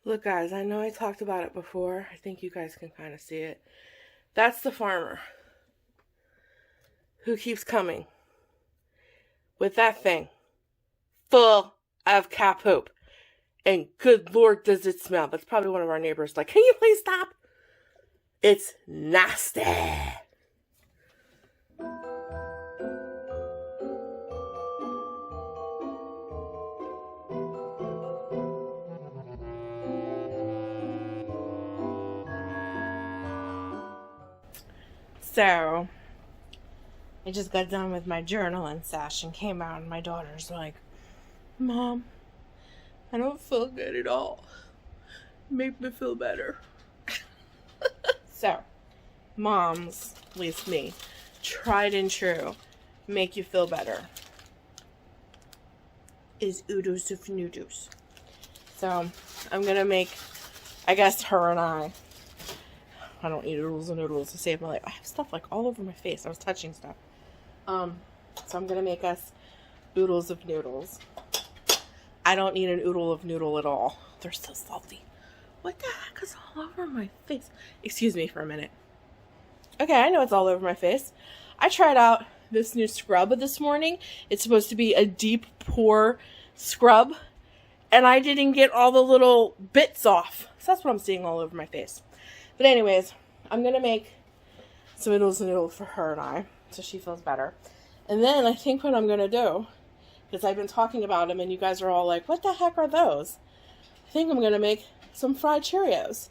Look, guys, I know I talked about it before. I think you guys can kind of see it. That's the farmer who keeps coming with that thing full of cat poop. And good Lord, does it smell. That's probably one of our neighbors. Like, can you please stop? It's nasty. So, I just got done with my journaling session, came out, and my daughter's like, Mom, I don't feel good at all. Make me feel better. So, moms, at least me, tried and true, make you feel better, is oodles of noodles. So, I'm going to make, I guess, her and I don't eat oodles and noodles to save my life. I have stuff like all over my face. I was touching stuff. So I'm going to make us oodles of noodles. I don't need an oodle of noodle at all. They're so salty. What the heck is all over my face? Excuse me for a minute. Okay, I know it's all over my face. I tried out this new scrub this morning. It's supposed to be a deep pore scrub. And I didn't get all the little bits off. So that's what I'm seeing all over my face. But anyways, I'm going to make some oodles and noodles for her and I, so she feels better. And then I think what I'm going to do, because I've been talking about them and you guys are all like, what the heck are those? I think I'm going to make some fried Cheerios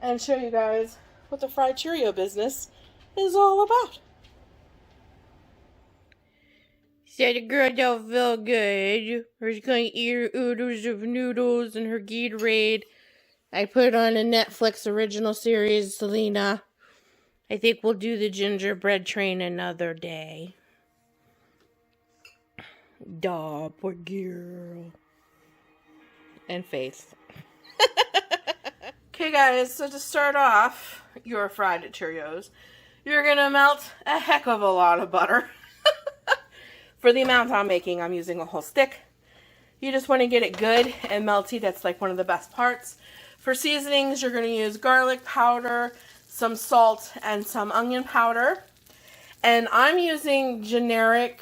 and show you guys what the fried Cheerio business is all about. So the girl don't feel good. She's going to eat her oodles of noodles and her Gatorade. I put on a Netflix original series, Selena. I think we'll do the gingerbread train another day. Duh, poor girl. And Faith. Okay, guys, so to start off your fried Cheerios, you're going to melt a heck of a lot of butter. For the amount I'm making, I'm using a whole stick. You just want to get it good and melty. That's like one of the best parts. For seasonings, you're going to use garlic powder, some salt, and some onion powder. And I'm using generic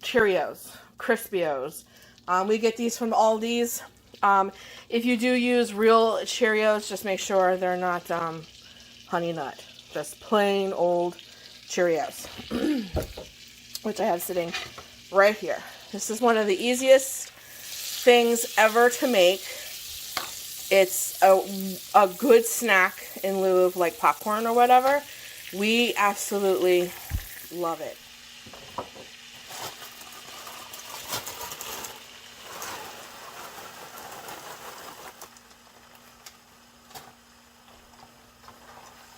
Cheerios, Crispios. We get these from Aldi's. If you do use real Cheerios, just make sure they're not honey nut. Just plain old Cheerios, which I have sitting right here. This is one of the easiest things ever to make. It's a good snack in lieu of like popcorn or whatever. We absolutely love it.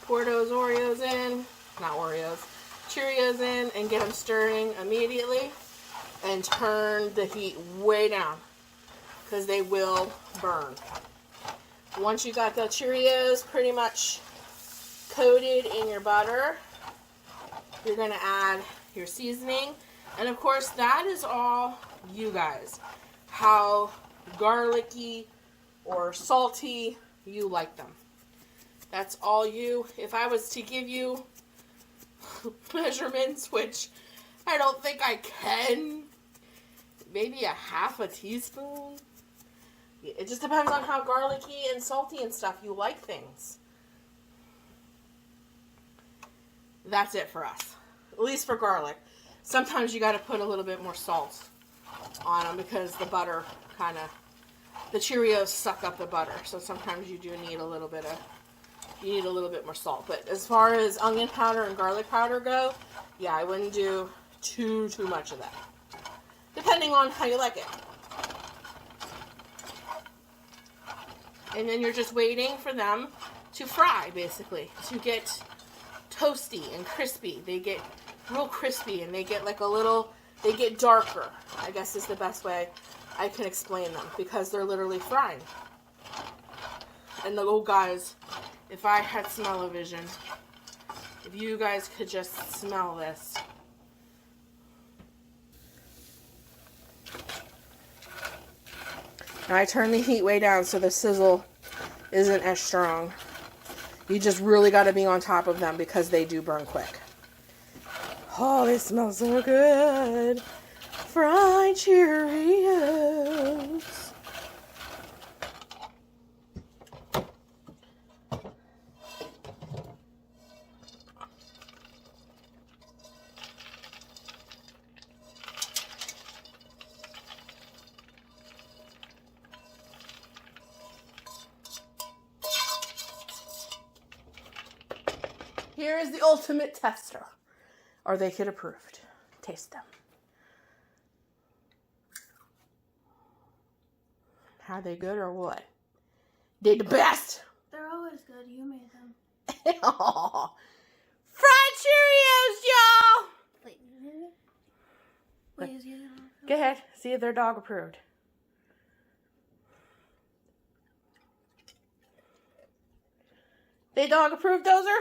Pour those Oreos in, not Oreos, Cheerios in, and get them stirring immediately. And turn the heat way down, because they will burn. Once you got the Cheerios pretty much coated in your butter, you're going to add your seasoning. And of course, that is all you guys. How garlicky or salty you like them. That's all you. If I was to give you measurements, which I don't think I can, maybe a half a teaspoon. It just depends on how garlicky and salty and stuff you like things. That's it for us. At least for garlic. Sometimes you got to put a little bit more salt on them because the butter the Cheerios suck up the butter. So sometimes you do need a little bit more salt. But as far as onion powder and garlic powder go, yeah, I wouldn't do too much of that. Depending on how you like it. And then you're just waiting for them to fry, basically, to get toasty and crispy. They get real crispy and they get like they get darker, I guess is the best way I can explain them, because they're literally frying. And oh guys, if I had smell-o-vision, if you guys could just smell this. Now I turn the heat way down so the sizzle isn't as strong. You just really got to be on top of them because they do burn quick. Oh, they smell so good. Fried Cheerios. Here is the ultimate tester. Are they kid approved? Taste them. Are they good or what? They the best. They're always good. You made them. Oh, fried Cheerios, y'all. Wait, is the other one? Go ahead. See if they're dog approved. They dog approved, Dozer?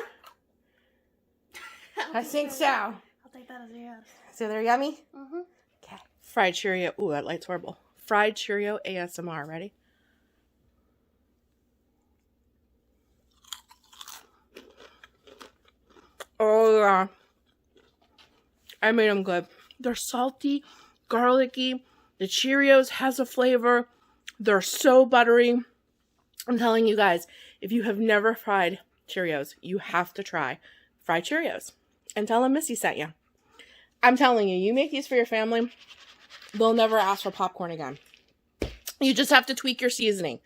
I think so. I'll take that as a yes. So they're yummy? Mm-hmm. Okay. Fried Cheerio. Ooh, that light's horrible. Fried Cheerio ASMR. Ready? Oh, yeah. I made them good. They're salty, garlicky. The Cheerios has a flavor. They're so buttery. I'm telling you guys, if you have never fried Cheerios, you have to try fried Cheerios. And tell them Missy sent you. I'm telling you, you make these for your family, they'll never ask for popcorn again. You just have to tweak your seasoning.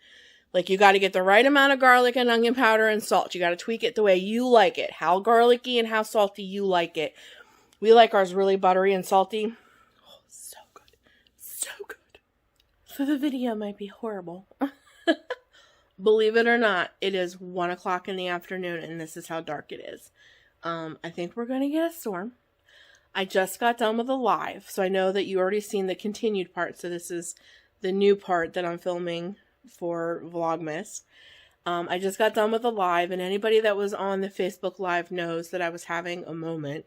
Like, you got to get the right amount of garlic and onion powder and salt. You got to tweak it the way you like it. How garlicky and how salty you like it. We like ours really buttery and salty. Oh, so good. So good. So the video might be horrible. Believe it or not, it is 1 o'clock in the afternoon and this is how dark it is. I think we're going to get a storm. I just got done with the live, so I know that you already seen the continued part. So this is the new part that I'm filming for Vlogmas. I just got done with the live, and anybody that was on the Facebook Live knows that I was having a moment.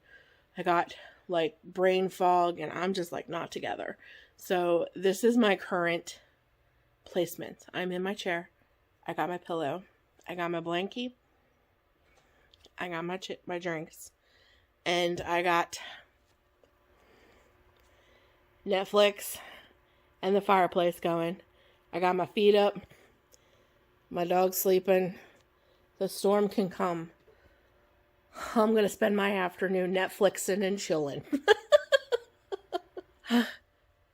I got like brain fog, and I'm just like not together. So this is my current placement. I'm in my chair. I got my pillow. I got my blankie. I got my drinks. And I got Netflix and the fireplace going. I got my feet up. My dog's sleeping. The storm can come. I'm going to spend my afternoon Netflixing and chilling.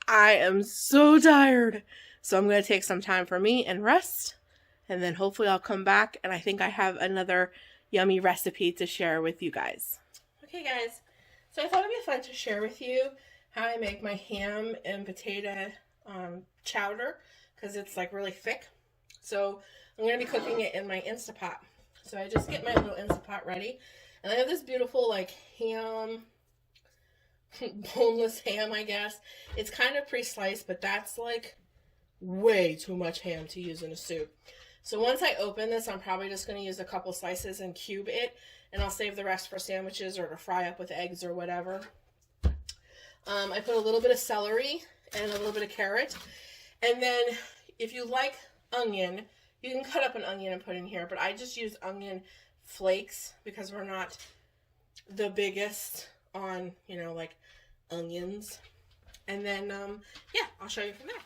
I am so tired. So I'm going to take some time for me and rest. And then hopefully I'll come back. And I think I have another yummy recipe to share with you guys. Okay, guys. So I thought it'd be fun to share with you how I make my ham and potato chowder. Because it's like really thick. So I'm going to be cooking it in my Instapot. So I just get my little Instapot ready. And I have this beautiful like ham, boneless ham, I guess. It's kind of pre-sliced, but that's like way too much ham to use in a soup. So once I open this, I'm probably just going to use a couple slices and cube it. And I'll save the rest for sandwiches or to fry up with eggs or whatever. I put a little bit of celery and a little bit of carrot. And then if you like onion, you can cut up an onion and put in here. But I just use onion flakes because we're not the biggest on, you know, like onions. And then, yeah, I'll show you from there.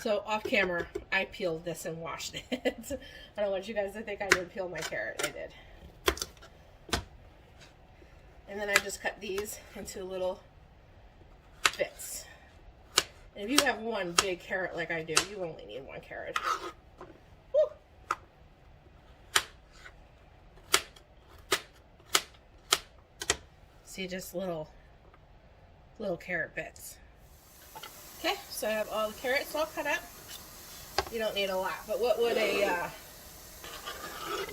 So off camera, I peeled this and washed it. I don't want you guys to think I didn't peel my carrot. I did. And then I just cut these into little bits. And if you have one big carrot like I do, you only need one carrot. Woo! See, just little carrot bits. Okay, so I have all the carrots all cut up. You don't need a lot, but what would a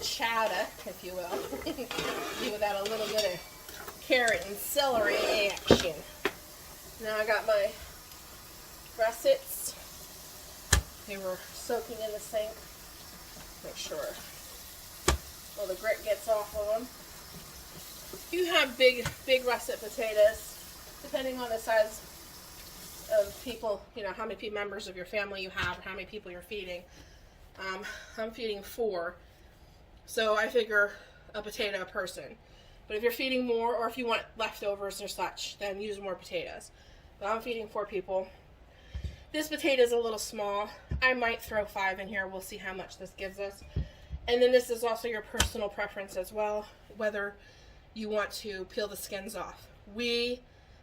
chowder, if you will, do without a little bit of carrot and celery action? Now I got my russets. They were soaking in the sink. Make sure all the grit gets off of them. If you have big russet potatoes, depending on the size of people, you know, how many members of your family you have, or how many people you're feeding. I'm feeding 4, so I figure a potato a person. But if you're feeding more, or if you want leftovers or such, then use more potatoes. But I'm feeding 4 people. This potato is a little small. I might throw 5 in here. We'll see how much this gives us. And then this is also your personal preference as well, whether you want to peel the skins off.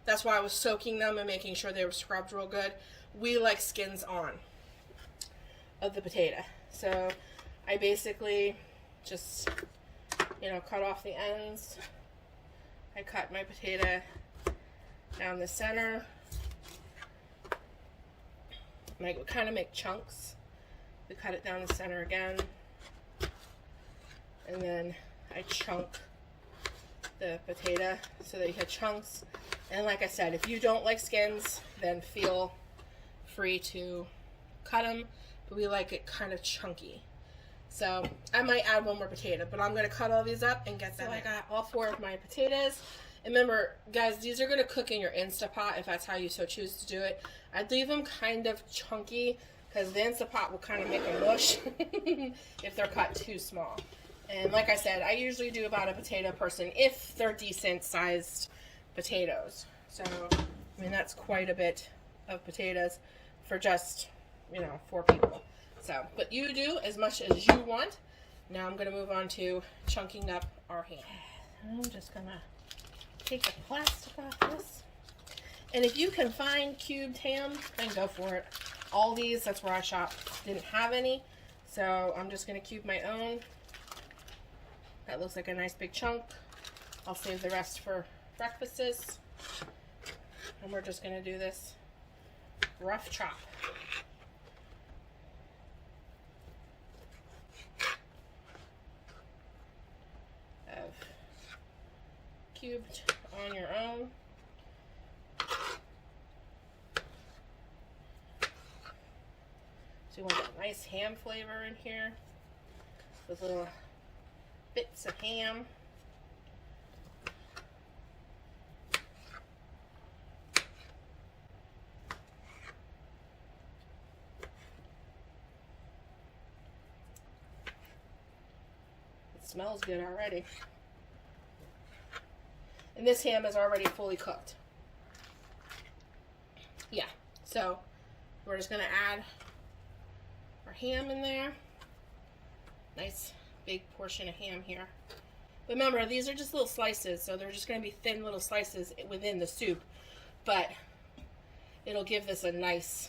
That's why I was soaking them and making sure they were scrubbed real good. We like skins on of the potato. So I basically just, you know, cut off the ends. I cut my potato down the center. And I kind of make chunks. We cut it down the center again. And then I chunk the potato so that you have chunks. And like I said, if you don't like skins, then feel free to cut them. But we like it kind of chunky. So I might add 1 more potato, but I'm going to cut all these up and get them. So I got all 4 of my potatoes. And remember, guys, these are going to cook in your Instapot if that's how you so choose to do it. I'd leave them kind of chunky because the Instapot will kind of make a mush if they're cut too small. And like I said, I usually do about a potato person if they're decent sized potatoes. So, I mean, that's quite a bit of potatoes for just, you know, 4 people. So, but you do as much as you want. Now I'm going to move on to chunking up our ham. I'm just going to take the plastic off this. And if you can find cubed ham, then go for it. All these, that's where I shop, didn't have any. So I'm just going to cube my own. That looks like a nice big chunk. I'll save the rest for breakfasts. And we're just going to do this rough chop. Of cubed on your own. So you want that nice ham flavor in here. Those little bits of ham. It smells good already. And this ham is already fully cooked. Yeah, so we're just going to add our ham in there. Nice big portion of ham here. But remember, these are just little slices, so they're just going to be thin little slices within the soup. But it'll give this a nice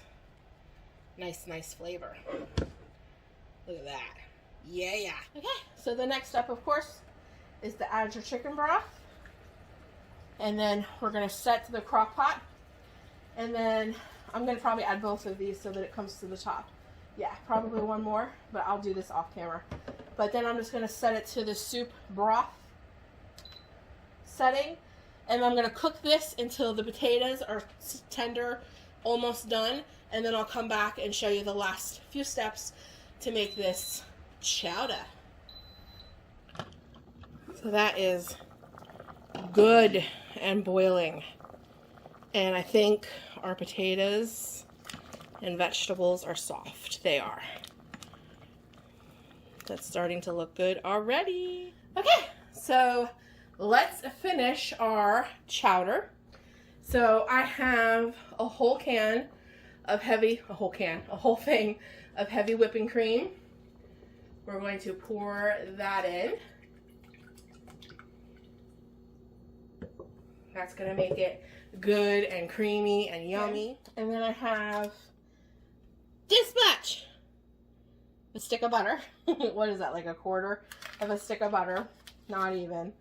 flavor. Look at that. Yeah. Okay, so the next step, of course, is to add your chicken broth. And then we're going to set to the crock pot. And then I'm going to probably add both of these so that it comes to the top. Yeah, probably 1 more, but I'll do this off camera. But then I'm just going to set it to the soup broth setting. And I'm going to cook this until the potatoes are tender, almost done. And then I'll come back and show you the last few steps to make this chowder. So that is good and boiling. And I think our potatoes and vegetables are soft. They are. That's starting to look good already. Okay, so let's finish our chowder. So I have a whole thing of heavy whipping cream. We're going to pour that in. That's going to make it good and creamy and yummy. And then I have this much. A stick of butter. What is that, like a quarter of a stick of butter? Not even.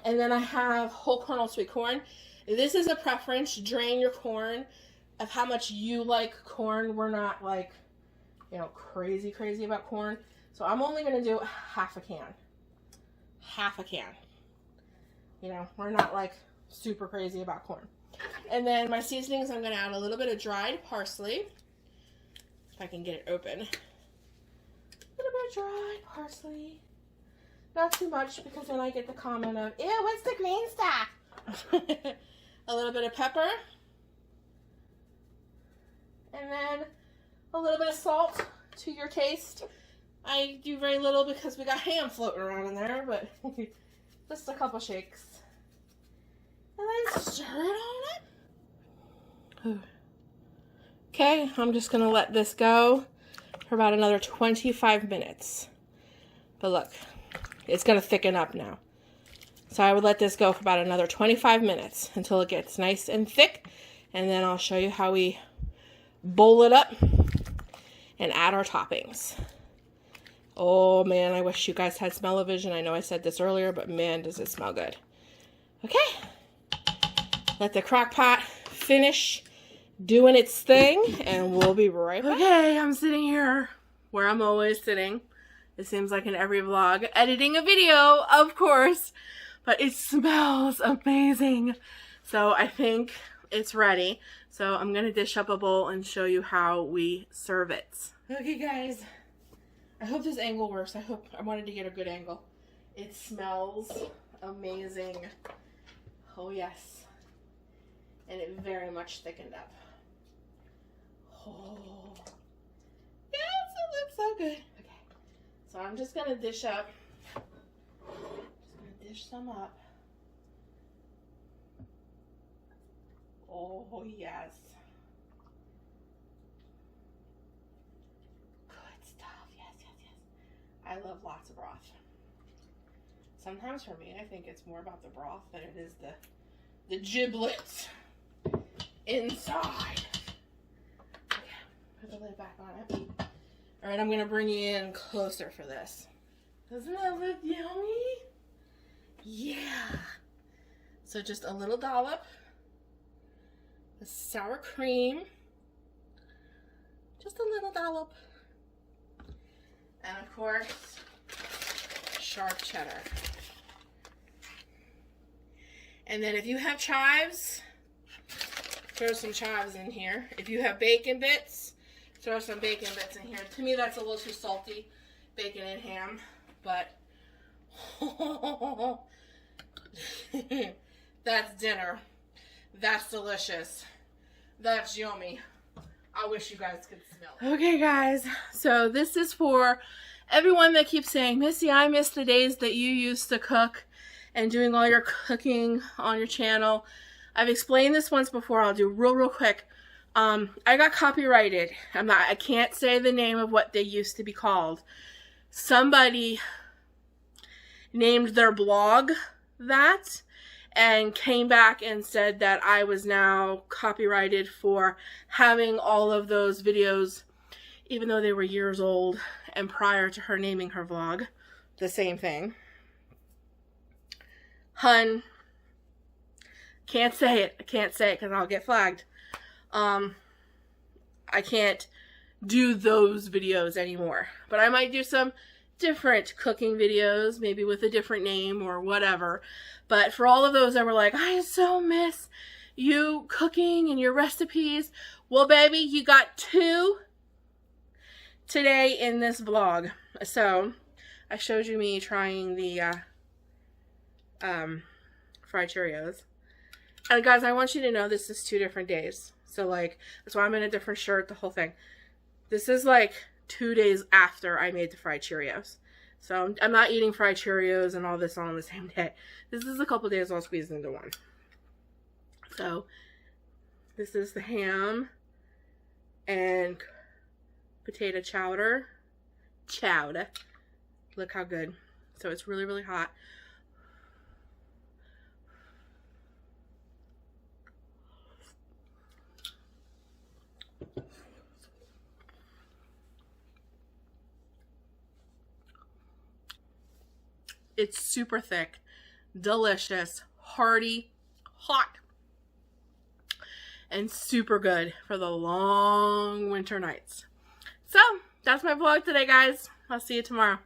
And then I have whole kernel sweet corn. This is a preference. Drain your corn of how much you like corn. We're not like, you know, crazy about corn. So I'm only going to do half a can. Half a can. You know, we're not like super crazy about corn. And then my seasonings, I'm going to add a little bit of dried parsley. If I can get it open. A little bit of dried parsley. Not too much, because then I get the comment of, ew, what's the green stuff? A little bit of pepper. And then a little bit of salt to your taste. I do very little because we got ham floating around in there, but just a couple shakes. And then stir it on up. Okay, I'm just going to let this go for about another 25 minutes. But look, it's going to thicken up now. So I would let this go for about another 25 minutes until it gets nice and thick. And then I'll show you how we bowl it up and add our toppings. Oh man, I wish you guys had smell-o-vision. I know I said this earlier, but man, does it smell good. Okay. Let the crock pot finish doing its thing, and we'll be right back. Okay, I'm sitting here where I'm always sitting. It seems like in every vlog, editing a video, of course, but it smells amazing. So I think it's ready. So I'm gonna dish up a bowl and show you how we serve it. Okay guys, I hope this angle works. I wanted to get a good angle. It smells amazing. Oh yes. And it very much thickened up. Oh. Yes, it looks so good. Okay. So I'm just gonna dish up. Dish some up. Oh yes. Good stuff. Yes, yes, yes. I love lots of broth. Sometimes for me, I think it's more about the broth than it is the giblets inside. Okay, put the lid back on it. All right, I'm gonna bring you in closer for this. Doesn't that look yummy? Yeah. So just a little dollop of sour cream. Just a little dollop. And of course, sharp cheddar. And then if you have chives, throw some chives in here. If you have bacon bits, throw some bacon bits in here. To me, that's a little too salty, bacon and ham, but that's dinner. That's delicious. That's yummy. I wish you guys could smell it. Okay, guys. So this is for everyone that keeps saying, Missy, I miss the days that you used to cook and doing all your cooking on your channel. I've explained this once before. I'll do real quick. I got copyrighted. I can't say the name of what they used to be called. Somebody named their blog that and came back and said that I was now copyrighted for having all of those videos, even though they were years old and prior to her naming her vlog. The same thing. Hun, can't say it. I can't say it because I'll get flagged. I can't do those videos anymore. But I might do some different cooking videos, maybe with a different name or whatever. But for all of those that were like, I so miss you cooking and your recipes. Well, baby, you got 2 today in this vlog. So I showed you me trying the fried Cheerios. And guys, I want you to know this is 2 different days. So like, that's why I'm in a different shirt, the whole thing. This is like 2 days after I made the fried Cheerios. So I'm not eating fried Cheerios and all this all on the same day. This is a couple days all squeezed into one. So this is the ham and potato chowder. Chowder. Look how good. So it's really hot. It's super thick. delicious, hearty, hot, and super good for the long winter nights. So, that's my vlog today, guys. I'll see you tomorrow.